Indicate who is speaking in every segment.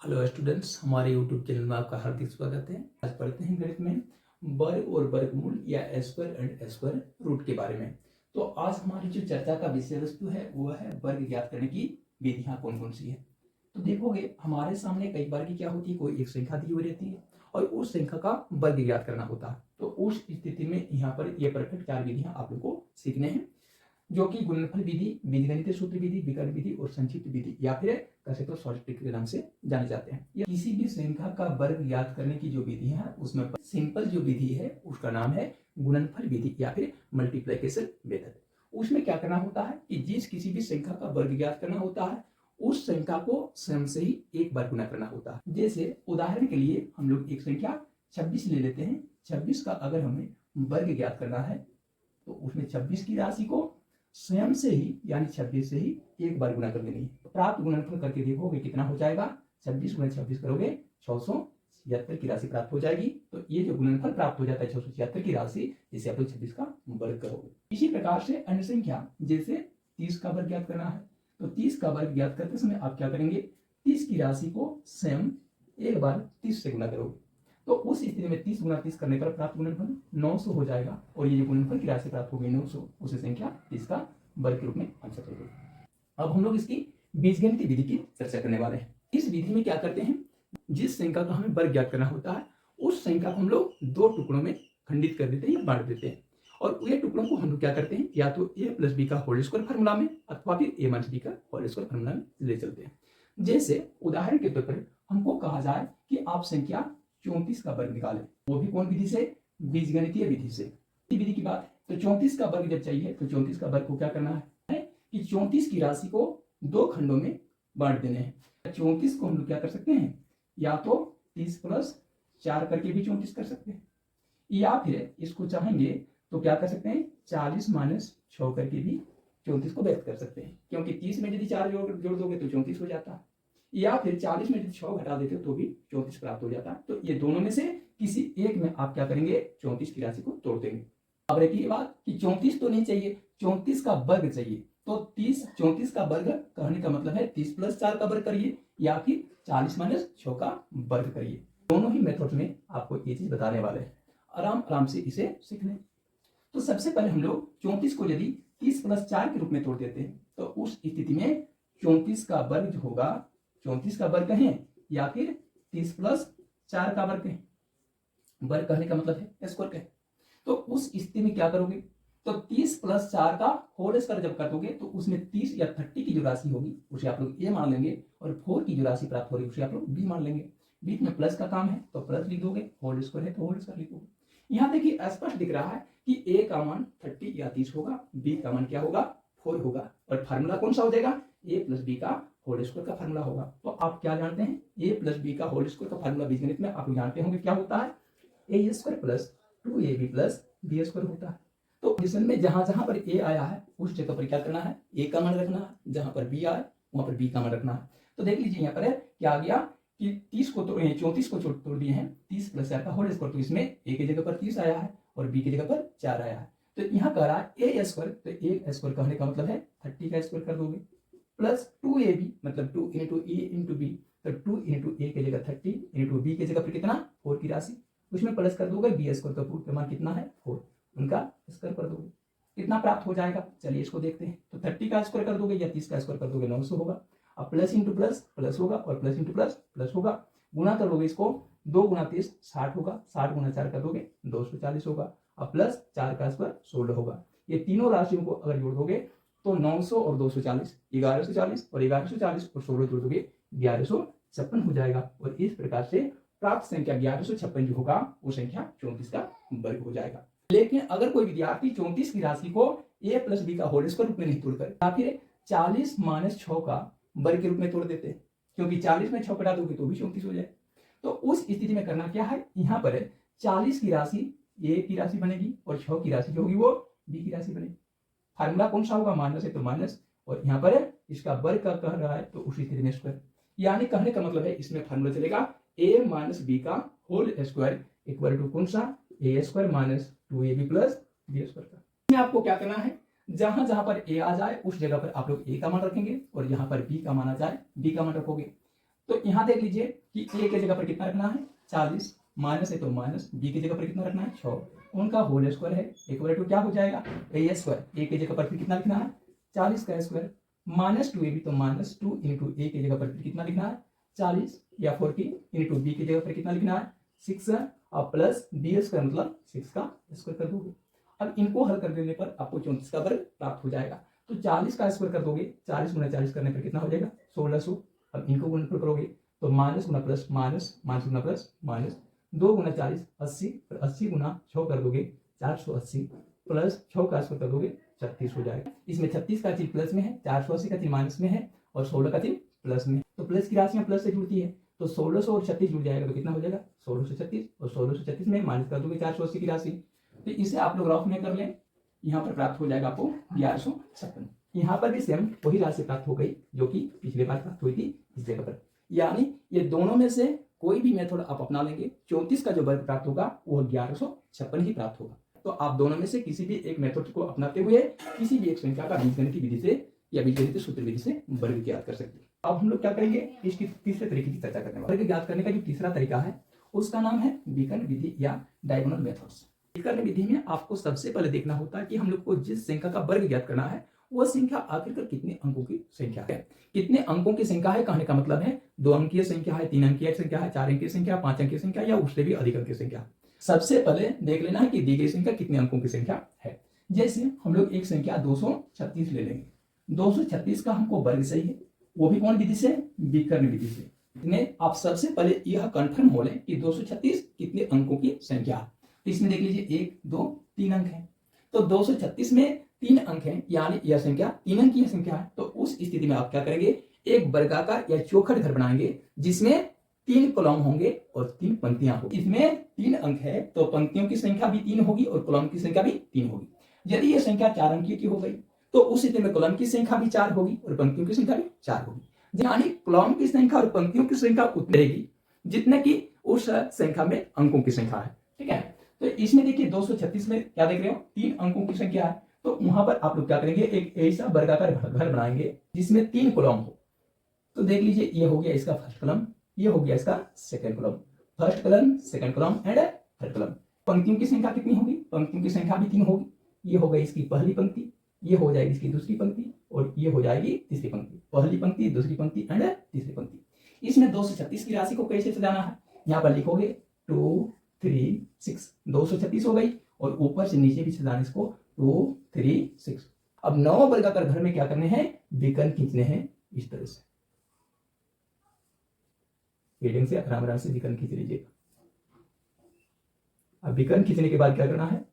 Speaker 1: Hello students, हमारे YouTube channel में आपका हार्दिक स्वागत है। आज पढ़ते हैं गणित में वर्ग और वर्गमूल या स्क्वायर एंड स्क्वायर रूट के बारे में। तो आज हमारी जो चर्चा का विषय वस्तु है वो है वर्ग ज्ञात करने की विधियां कौन कौन सी है। तो देखोगे हमारे सामने कई बार की क्या होती है, कोई एक संख्या दी हुई रहती है और उस संख्या का वर्ग ज्ञात करना होता है। तो उस स्थिति में यहाँ पर ये परफेक्ट 4 विधियां आप लोग को सीखने हैं, जो कि गुणनफल विधि, बीजगणितीय सूत्र विधि, विकर्ण विधि और संक्षिप्त विधि या फिर कैसे तो शॉर्ट ट्रिक के नाम से जाने जाते हैं। या किसी भी संख्या का वर्ग ज्ञात करने की जो विधि है उसमें सिंपल जो विधि है उसका नाम है गुणनफल विधि या फिर मल्टीप्लिकेशन मेथड। उसमें क्या करना होता है कि जिस किसी भी संख्या का वर्ग ज्ञात करना होता है उस संख्या को स्वयं से ही एक बार गुना करना होता है। जैसे उदाहरण के लिए हम लोग एक संख्या 26 ले लेते हैं। 26 का अगर हमें वर्ग ज्ञात करना है तो उसमें 26 की राशि को स्वयं से ही यानी 26 से ही एक बार गुना कर देनी है। प्राप्त गुणनफल करके देखोगे कितना हो जाएगा। 26 गुना 26 करोगे 676 की राशि प्राप्त हो जाएगी। तो ये जो गुणनफल प्राप्त हो जाता है 676 की राशि, जिसे आप लोग 26 का वर्ग करोगे। इसी प्रकार से अन्य संख्या जैसे 30 का वर्ग ज्ञात करना है तो 30 का वर्ग ज्ञात करते समय आप क्या करेंगे, 30 की राशि को स्वयं एक बार 30 से गुना करोगे। तो उस स्थिति में 30 गुना 30 करने पर प्राप्त गुणनफल 900 हो जाएगा और ये जो गुणनफल की राशि प्राप्त होगी 900, उसे संख्या 30 का वर्ग के रूप में आंसर करेंगे। अब हम लोग इसकी बीजगणितीय विधि की चर्चा करने वाले हैं। इस विधि में क्या करते हैं, जिस संख्या का हमें वर्ग ज्ञात करना होता है उस संख्या को हम लोग दो टुकड़ों में खंडित कर देते हैं या बांट देते हैं और ये टुकड़ों को हम लोग क्या करते हैं, या तो a प्लस बी का होल स्क्वायर फॉर्मूला में अथवा फिर a माइनस बी का होल स्क्वायर फॉर्मूला में ले चलते हैं। जैसे उदाहरण के तौर पर हमको कहा जाए कि आप संख्या 34 का वर्ग निकालें, वो भी कौन विधि से, बीजगणितीय विधि से। विधि की बात है तो 34 का वर्ग जब चाहिए तो 34 का वर्ग को क्या करना है कि 34 की राशि को दो खंडों में बांट देने हैं। 34 को हम लोग क्या कर सकते हैं, या तो 30 प्लस 4 करके भी 34 कर सकते हैं, या फिर इसको चाहेंगे तो क्या कर सकते हैं 40 माइनस 6 करके भी 34 को व्यक्त कर सकते हैं, क्योंकि 30 में यदि 4 जोड़ दोगे तो 34 हो जाता है, या फिर 40 में यदि 6 घटा देते हो तो भी 34 प्राप्त हो जाता है। तो ये दोनों में से किसी एक में आप क्या करेंगे, 34 की राशि को तोड़ देंगे। अब रखिए बात कि 34 तो नहीं चाहिए, 34 का वर्ग चाहिए। तो 34 का वर्ग कहने का मतलब है 30 प्लस 4 का वर्ग करिए या फिर 40 माइनस 6 का वर्ग करिए। दोनों ही मेथड में आपको ये चीज बताने वाले हैं, आराम आराम से इसे सीख लें। तो सबसे पहले हम लोग 34 को यदि 30 प्लस 4 के रूप में तोड़ देते हैं तो उस स्थिति में 34 का वर्ग जो होगा, 34 का वर्ग कहें या फिर 30 प्लस 4 का वर्ग कहें, वर्ग कहने का मतलब है स्क्वायर कहें, तो उस स्थिति में क्या करोगे, तो 30 प्लस 4 का होल स्क्वायर जब कर दोगे तो उसमें 30 या 30 की जो राशि होगी उसे आप लोग ए मान लेंगे और 4 की जो राशि प्राप्त हो रही है उसे आप लोग बी मान लेंगे। बीच में प्लस का काम है तो प्लस लिख दोगे, होल स्क्वायर है तो होल स्क्वायर लिख दोगे। यहाँ देखिए स्पष्ट दिख रहा है कि ए का मान 30 या 30 होगा, बी का मान क्या होगा 4 होगा और फार्मूला कौन सा हो जाएगा, ए प्लस बी का होल स्क्वायर का फार्मूला होगा। तो आप क्या जानते हैं, ए प्लस बी का होल स्क्वायर का फार्मूला बीजगणित में आप जानते होंगे क्या होता है, A square plus 2ab plus B square होता है। तो क्वेश्चन में जहां जहां पर ए आया है उस जगह पर क्या करना है, ए का मान रखना है, जहां पर बी आया वहां पर बी का मान रखना है। तो देख लीजिए यहाँ पर है क्या आ गया कि 30 को 34 को तोड़ दिए हैं, 30 प्लस 4 का होल स्क्वायर, तो इसमें ए की जगह पर 30 आया है और बी की जगह पर 4 आया है। तो यहाँ कह रहा है ए स्क्वायर, तो ए स्क्वायर कहने का मतलब है 30 का स्क्वायर कर दोगे प्लस 2ab मतलब 2 इंटू ए इंटू बी, तो 2 इंटू ए की जगह 30 इंटू बी की जगह पर कितना 4 की राशि, उसमें प्लस कर दोगे बी स्क्वायर का पूर्ण मान कितना है 4, उनका स्क्वायर कर दोगे, कितना प्राप्त हो जाएगा चलिए इसको देखते हैं। तो 30 का स्क्वायर कर दोगे या 30 का स्क्वायर कर दोगे 900 होगा। अब प्लस इंटू प्लस प्लस होगा और प्लस इंटू प्लस प्लस होगा, गुना कर दोगे इसको, 2 गुना 30 60 होगा, 60 गुना 4 कर दोगे 240 होगा, अब प्लस 4 का स्क्वायर 16 होगा। ये तीनों राशियों को अगर जोड़ दोगे तो 900 और 240 1140 और 1140 और 16 जोड़ दोगे 1156 हो जाएगा और इस प्रकार से प्राप्त संख्या 1156 जो होगा वो संख्या 34 का वर्ग हो जाएगा। लेकिन अगर कोई विद्यार्थी 34 की राशि को a प्लस बी का होल स्क्वायर रूप में नहीं तोड़कर या फिर 40 माइनस 6 का वर्ग के रूप में तोड़ देते हैं, क्योंकि 40 में 6 घटा दोगे तो भी 34 हो जाए, तो उस स्थिति में करना क्या है, यहाँ पर 40 की राशि a की राशि बनेगी और 6 की राशि जो होगी वो b की राशि बनेगी। फार्मूला कौन सा होगा, माइनस है तो माइनस, और यहाँ पर इसका वर्ग का कह रहा है तो उसी स्थिति में स्क्वायर, यानी कहने का मतलब है इसमें फार्मूला चलेगा a माइनस बी का होल स्क्वायर इक्वल टू कौन सा, A square minus 2ab plus B square का। आपको क्या करना है, जहां जहां पर a आ जाए उस जगह पर आप लोग a का मान रखेंगे और यहाँ पर b का मान आ जाए b का मान रखोगे। तो यहाँ देख लीजिए कि ए की जगह पर कितना रखना है 40, माइनस है तो माइनस, बी की जगह पर कितना रखना है 6, उनका होल स्क्वायर है इक्वल टू क्या हो जाएगा ए स्क्वायर। ए की जगह पर फिर कितना लिखना है 40 का स्क्वायर, माइनस 2 ए भी तो माइनस 2 इंटू ए की जगह पर फिर कितना लिखना है 40 या 40 इंटू बी की जगह पर कितना लिखना है 6 और प्लस बी स्क्वायर मतलब 6 का स्क्वायर कर दोगे। अब इनको हल कर देने पर आपको 34 का वर्ग प्राप्त हो जाएगा। तो 40 का स्क्वायर कर दोगे, 40 गुना 40 करने पर कितना हो जाएगा 1600। अब इनको गुणनफल करोगे तो माइनस गुना प्लस माइनस, माइनस गुना प्लस माइनस, 2 गुना 40 80, और 80 गुना 6 कर दोगे 480, प्लस 6 का स्क्वायर कर दोगे 36 हो जाएगा। इसमें 36 का चिन्ह प्लस में है, 480 का चिन्ह माइनस में है और 16 का चिन्ह प्लस में है। तो प्लस की राशियां प्लस से जुड़ती है, तो 1600 और 36 जुड़ जाएगा तो कितना हो जाएगा 1636, और 1636 में माइनस कर दोगे 480 की राशि। तो इसे आप लोग रफ में कर लें, यहाँ पर प्राप्त हो जाएगा आपको 1156। यहाँ पर भी सेम वही राशि प्राप्त हो गई जो कि पिछले बार प्राप्त हुई थी इस जगह पर। यानी ये दोनों में से कोई भी मेथड आप अपना लेंगे, 34 का जो वर्ग प्राप्त होगा वो 1156 ही प्राप्त होगा। तो आप दोनों में से किसी भी एक मेथड को अपनाते हुए किसी भी एक संख्या का बीजगणित विधि से या बीजगणित सूत्र विधि से वर्ग ज्ञात कर सकते हैं। अब हम लोग क्या करेंगे, इसकी तीसरे तरीके की चर्चा करने वाले। वर्ग ज्ञात करने का जो तीसरा तरीका है उसका नाम है विकर्ण विधि या डायगोनल मेथड्स। विकर्ण विधि में आपको सबसे पहले देखना होता है कि हम लोग को जिस संख्या का वर्ग ज्ञात करना है वह संख्या आखिरकार कितने अंकों की संख्या है। कितने अंकों की संख्या है कहने का मतलब है 2 अंकीय संख्या है, 3 अंकीय संख्या है, 4 अंकीय संख्या, 5 अंकीय संख्या या उससे भी अधिक अंकीय संख्या। सबसे पहले देख लेना है कि दी गई संख्या कितने अंकों की संख्या है। जैसे हम लोग एक संख्या 236 ले लेंगे, 236 का हमको वर्ग सही है, वो भी कौन विधि से, विकर्ण विधि से। इतने आप सबसे पहले यह कंफर्म हो लें कि 236 कितने अंकों की संख्या है। तो इसमें देख लीजिए 1 2 3 अंक है, तो 236 में 3 अंक है, यानी यह संख्या 3 अंक की संख्या है। तो उस स्थिति में आप क्या करेंगे, एक वर्गाकार या चौखट घर बनाएंगे जिसमें 3 कॉलम होंगे और 3 पंक्तियां होंगी। इसमें 3 अंक है तो पंक्तियों की संख्या भी 3 होगी और कॉलम की संख्या भी 3 होगी। यदि यह संख्या 4 अंकीय की हो गई तो उस स्थिति में कॉलम की संख्या भी 4 होगी और पंक्तियों की संख्या भी 4 होगी। यानी कॉलम की संख्या और पंक्तियों की संख्या उतनी रहेगी जितने की उस संख्या में अंकों की संख्या है। ठीक है, तो इसमें देखिए 236 में क्या देख रहे हो 3 अंकों की संख्या है, तो वहां पर आप लोग क्या करेंगे, एक ऐसा वर्गाकार घर बनाएंगे जिसमें 3 कॉलम हो। तो देख लीजिए ये हो गया इसका फर्स्ट कॉलम, ये हो गया इसका second column, first column second column and third column. पंक्तियों की संख्या कितनी होगी, पंक्तियों की संख्या भी 3 होगी। ये हो गई इसकी पहली पंक्ति, ये हो जाएगी इसकी दूसरी पंक्ति और ये हो जाएगी तीसरी पंक्ति। पहली पंक्ति, दूसरी पंक्ति एंड तीसरी पंक्ति। इसमें 236 की राशि को कैसे सजाना है, यहाँ पर लिखोगे 2 3 6, 236 हो गई और ऊपर से नीचे भी सजाने इसको 2 3 6। अब 9 वर्गाकार घर में क्या करने हैं, विकर्ण खींचने हैं इस तरह से, रीडिंग से आराम से विकर्ण खींच लीजिए। अब विकर्ण खींचने के बाद क्या करना है,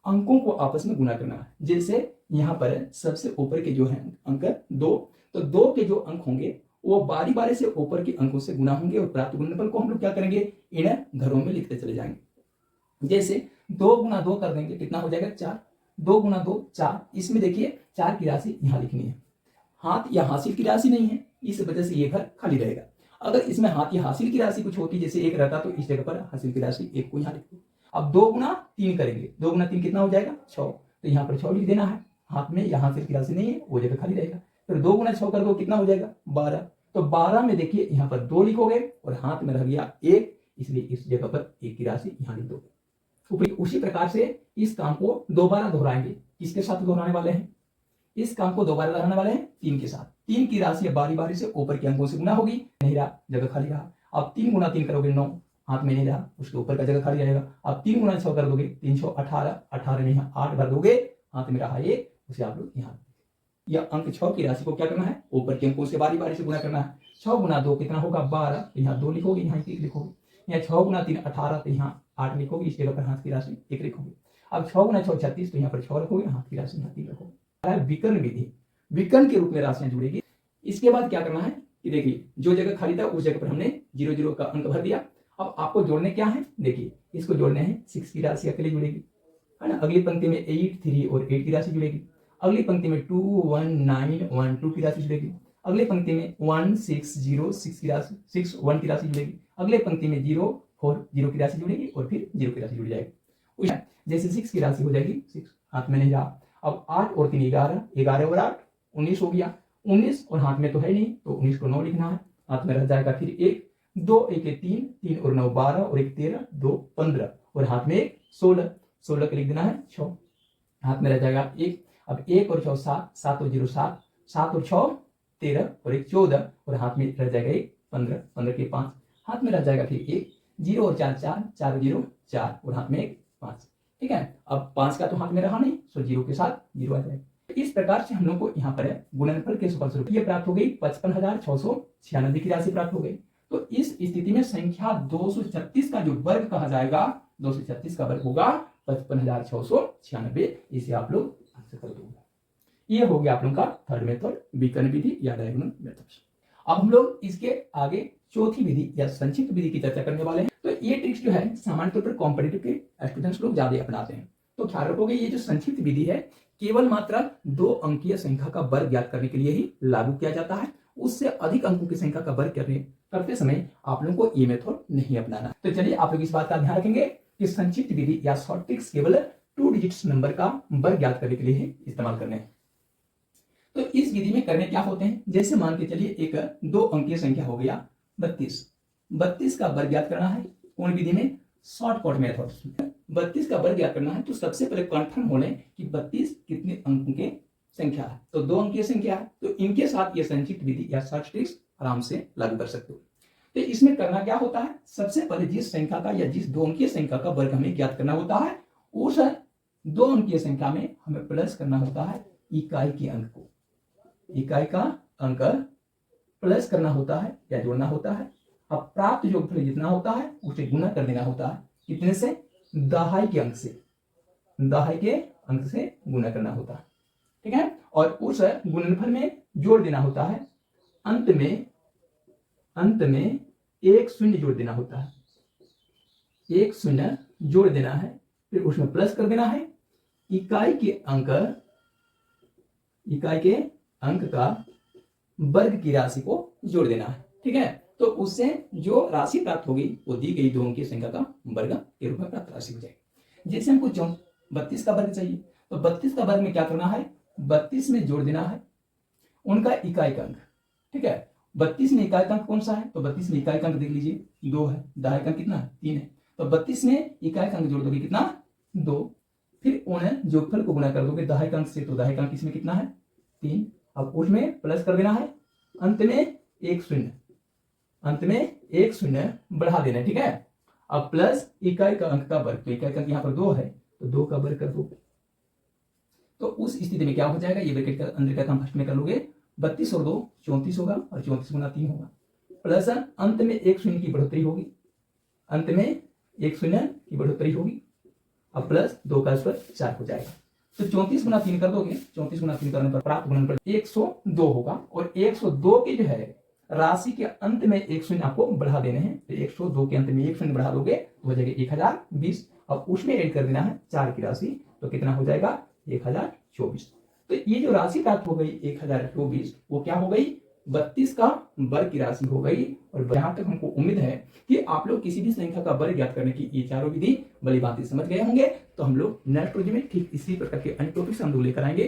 Speaker 1: अंकों को आपस में गुना करना है। जैसे यहाँ पर सबसे ऊपर के जो है अंक 2, तो 2 के जो अंक होंगे वो बारी बारी से ऊपर के अंकों से गुना होंगे और प्राप्त गुणनफल को हम लोग क्या करेंगे, इन घरों में लिखते चले जाएंगे। जैसे 2 गुना 2 कर देंगे कितना हो जाएगा 4, 2 गुना 2 4। इसमें देखिए 4 की राशि यहाँ लिखनी है, हाथ या हासिल की राशि नहीं है, इस वजह से ये घर खाली रहेगा। अगर इसमें हाथ या हासिल की राशि कुछ होती, जैसे 1 रहता, तो इस जगह पर हासिल की राशि 1 को यहाँ लिख दो। अब 2 गुना 3 करेंगे, 2 गुना 3 कितना हो जाएगा 6, तो यहाँ पर 6 लिख देना है, हाथ में या हासिल की राशि नहीं है वो जगह खाली रहेगा। फिर 2 गुना 6 कर दो कितना हो जाएगा 12, तो 12 में देखिए यहाँ पर 2 लिखोगे और हाथ में रह गया 1, इसलिए इस जगह पर 1 की राशि यहाँ लिख दोगे। उसी प्रकार से इस काम को दोबारा दोहराएंगे। किसके साथ दोहराने वाले हैं, इस काम को दोबारा दोहराने वाले हैं 3 के साथ। 3 की राशि बारी बारी से ऊपर के अंकों से गुना होगी, नहीं रहा जगह खाली रहा। अब 3 गुना 3 करोगे 9, हाथ में नहीं रहा, उसके ऊपर का जगह खाली रहेगा। अब 3 गुना 6 कर दोगे 3 6 18, 18 में यहाँ 8 भर दोगे, हाथ में रहा 1, उसे आप लोग यहाँ। यह अंक 6 की राशि को क्या करना है, ऊपर के अंकों से बारी बारी से गुना करना है। 6 गुना 2 कितना होगा 12, यहाँ 2 लिखोगे, यहाँ 1 लिखोगे। यहाँ 6 गुना 3 18, तो यहाँ 8 लिखोगे, इस जगह पर हाथ की राशि 1 लिखोगे। अब 6 गुना 6 36, तो यहाँ पर 6 रखोगे, हाथ की राशि यहाँ 3 रखोगे। विकर्ण विधि, विकर्ण के रूप में राशियां जुड़ेगी। इसके बाद क्या करना है कि देखिए जो जगह खाली था उस जगह पर हमने 0 0 का अंक भर दिया। अब आपको जोड़ने क्या है, देखिए इसको जोड़ने हैं 6 की राशि अकेले जुड़ेगी, है ना। अगली पंक्ति में 8 3 और 8 की राशि जुड़ेगी। अगली पंक्ति में 2 1 9 1 2 की राशि जुड़ेगी। अगली पंक्ति में 1 6 0 6 की राशि 6 1 की राशि जुड़ेगी। अगले पंक्ति में 0 4 0 की राशि जुड़ेगी और फिर 0 की राशि जुड़ जाएगी। जैसे 6 की राशि हो जाएगी 6, हाथ में नहीं रहा। अब 8 और 3 11, 11 और 8 19 हो गया। 19 और हाथ में तो है नहीं, तो 19 को 9 लिखना है। हाथ में रह जाएगा फिर 1, 2 1 3, 3 और 9 12 और 1 13, 2 15 और हाथ में 1 16, 16 के लिख देना है 6, हाथ में रह जाएगा 1। अब 1 और 6 7, 7 और 0 7, 7 और 6 13 और 1 14 और हाथ में रह जाएगा 1 15, 15 के 5, हाथ में रह जाएगा फिर 1, 0 और 4 4, 4 और 0 4 और हाथ में 1 5। ठीक है, अब 5 का तो हाथ में रहा नहीं, सो 0 के साथ 0 आ जाएगा। इस प्रकार से हम लोग को यहाँ पर गुणनफल के फलस्वरूप ये प्राप्त हो गई 55,696 की राशि प्राप्त हो गई। तो इस स्थिति में संख्या 236 का जो वर्ग कहा जाएगा, 236 का वर्ग होगा 55,696। इसे आप लोग आंसर कर दोगे। ये हो गया आप लोगों का थर्ड मेथड, विकर्ण विधि या डायगोनल मेथड। अब हम लोग इसके आगे चौथी विधि या संक्षिप्त विधि की चर्चा करने वाले हैं। तो ये ट्रिक्स जो है सामान्य तौर पर कॉम्पिटिटिव के स्टूडेंट्स लोग ज्यादा अपनाते हैं। तो ख्याल रखोगे ये जो संक्षिप्त विधि है केवल मात्र 2 अंकीय संख्या का वर्ग ज्ञात करने के लिए ही लागू किया जाता है। उससे अधिक अंकों की संख्या का वर्ग करते समय आप लोगों को ये मेथड नहीं अपनाना। तो चलिए आप लोग इस बात का ध्यान रखेंगे कि संक्षिप्त विधि या शॉर्ट ट्रिक्स केवल 2 डिजिट्स नंबर का वर्ग ज्ञात करने के लिए ही इस्तेमाल करने हैं। तो इस विधि में करने क्या होते हैं, जैसे मान के चलिए एक 2 अंकीय संख्या हो गया 32, 32 का वर्ग ज्ञात करना है। कौन विधि में? Shortcut method. 32 का वर्ग ज्ञात करना है तो सबसे पहले कंफर्म हो लें कि 32 कितने अंकों की संख्या है। तो 2 अंकीय संख्या है, तो इनके साथ ये संक्षिप्त विधि या शॉर्ट ट्रिक्स आराम से लागू कर सकते हो। तो इसमें करना क्या होता है, सबसे पहले जिस संख्या का या जिस 2 अंकीय संख्या का वर्ग हमें ज्ञात करना होता है, उस 2 अंकीय संख्या में हमें प्लस करना होता है इकाई के अंक को। इकाई का अंक प्लस करना होता है या जोड़ना होता है। अब प्राप्त योगफल जितना होता है उसे गुना कर देना होता है। कितने से? दहाई के अंक से, दहाई के अंक से गुना करना होता है। ठीक है, और उस गुणनफल में जोड़ देना होता है। अंत में एक शून्य जोड़ देना होता है, एक शून्य जोड़ देना है, फिर उसमें प्लस कर देना है। इकाई के अंक का वर्ग की राशि को जोड़ देना है। ठीक है, तो उससे जो राशि प्राप्त होगी वो दी गई 2 अंकीय संख्या का वर्ग के रूप में प्राप्त राशि हो जाएगी। जैसे हमको 32 का वर्ग चाहिए, तो 32 का वर्ग में क्या करना है, 32 में जोड़ देना है उनका इकाई का अंक। ठीक है, 32 में इकाई का अंक कौन सा है, तो 32 में इकाई का अंक देख लीजिए 2 है, दहाई का अंक कितना है 3 है, तो 32 में इकाई का अंक जोड़ दोगे कितना 2, फिर उन्हें जोगफल को गुना कर दोगे दहाई का अंक से, तो दहाई का अंक इसमें कितना है 3। अब उसमें प्लस कर देना है, अंत में एक शून्य बढ़ा देना है। ठीक है, अब प्लस इकाई का अंक का वर्ग, तो इकाई का अंक यहाँ पर 2 है तो 2 का वर्ग कर दो। तो उस स्थिति में क्या हो जाएगा, ये ब्रैकेट का अंदर का काम फर्स्ट में कर लोगे, 32 और 2 34 होगा और 34 गुना 3 होगा, प्लस अंत में एक शून्य की बढ़ोतरी होगी, अंत में एक शून्य की बढ़ोतरी होगी। अब प्लस 2 का स्क्वायर 4 हो जाएगा। तो 34 गुना 3 कर दोगे, 34 गुना 3 करने पर प्राप्त गुणनफल 102 होगा। और 102 की जो है राशि के अंत में एक शून्य आपको बढ़ा देने हैं, तो 102 के अंत में एक शून्य बढ़ा दोगे तो हो जाएगा 1020। अब उसमें ऐड कर देना है 4 की राशि, तो कितना हो जाएगा 1024। तो ये जो राशि प्राप्त हो गई 1024 वो क्या हो गई 32 का वर्ग की राशि हो गई। और यहाँ तक हमको उम्मीद है कि आप लोग किसी भी संख्या का वर्ग ज्ञात करने की ये चारों विधि भली भांति समझ गए होंगे। तो हम लोग नेक्स्ट वीडियो में ठीक इसी प्रकार के अन्य टॉपिक्स हम लोग लेकर आएंगे।